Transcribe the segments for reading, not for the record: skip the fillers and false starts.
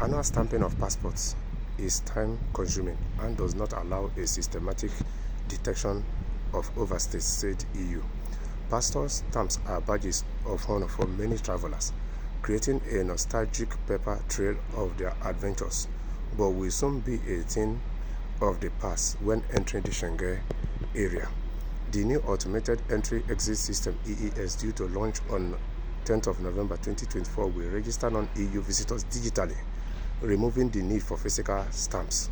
Manual stamping of passports is time-consuming and does not allow a systematic detection of overstays, said EU. Passport stamps are badges of honor for many travelers, creating a nostalgic paper trail of their adventures, but will soon be a thing of the past when entering the Schengen area. The new automated entry-exit system EES, due to launch on 10th of November 2024, will register non-EU visitors digitally, removing the need for physical stamps.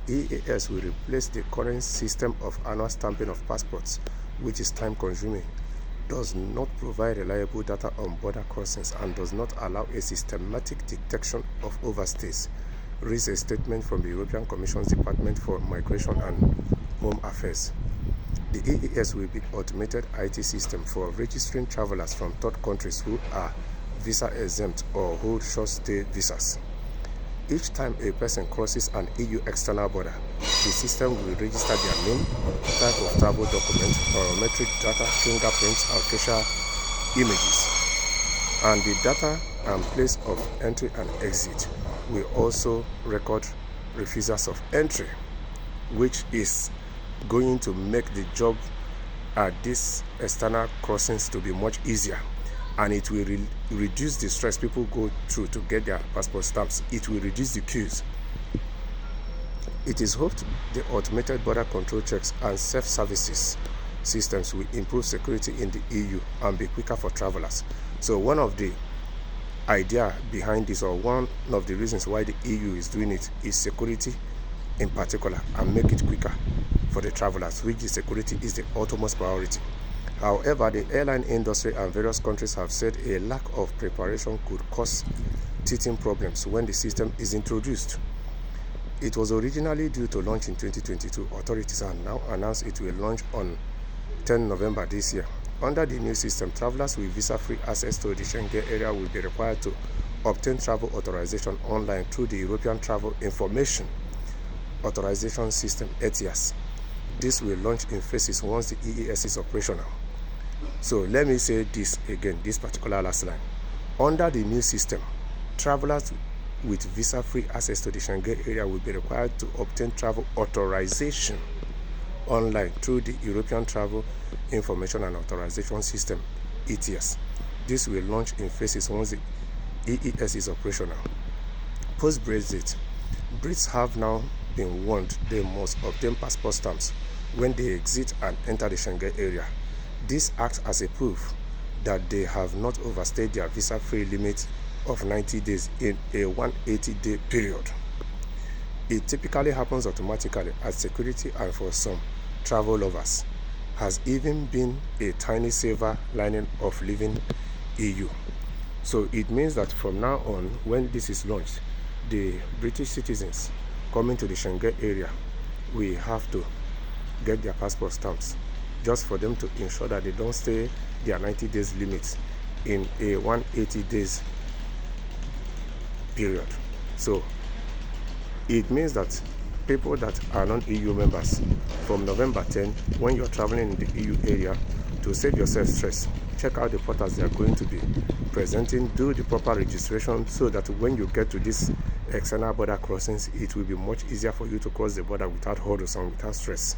EES will replace the current system of annual stamping of passports, which is time-consuming, does not provide reliable data on border crossings, and does not allow a systematic detection of overstays, reads a statement from the European Commission's Department for Migration and Home Affairs. The EES will be an automated IT system for registering travelers from third countries who are visa-exempt or hold short-stay visas. Each time a person crosses an EU external border, the system will register their name, type of travel document, biometric data, fingerprints, and facial images. And the data and place of entry and exit will also record refusals of entry, which is going to make the job at these external crossings to be much easier, and it will reduce the stress people go through to get their passport stamps. It will reduce the queues. It is hoped the automated border control checks and self-services systems will improve security in the EU and be quicker for travelers. So one of the idea behind this, or one of the reasons why the EU is doing it, is security in particular, and make it quicker for the travelers, which the security is the utmost priority. However, the airline industry and various countries have said a lack of preparation could cause teething problems when the system is introduced. It was originally due to launch in 2022. Authorities have now announced it will launch on 10 November this year. Under the new system, travelers with visa-free access to the Schengen area will be required to obtain travel authorization online through the European Travel Information Authorization System, ETIAS. This will launch in phases once the EES is operational. So let me say this again, this particular last line. Under the new system, travelers with visa-free access to the Schengen area will be required to obtain travel authorization online through the European Travel Information and Authorization System, ETIAS. This will launch in phases once the EES is operational. Post-Brexit, Brits have now been warned they must obtain passport stamps when they exit and enter the Schengen area. This acts as a proof that they have not overstayed their visa-free limit of 90 days in a 180-day period. It typically happens automatically as security, and for some travel lovers has even been a tiny silver lining of leaving EU. So it means that from now on, when this is launched, the British citizens coming to the Schengen area will have to get their passport stamps just for them to ensure that they don't stay their 90 days limit in a 180 days period. So it means that people that are non-EU members, from November 10, when you're traveling in the EU area, to save yourself stress, check out the portals they are going to be presenting, do the proper registration, so that when you get to this external border crossings, it will be much easier for you to cross the border without hurdles and without stress.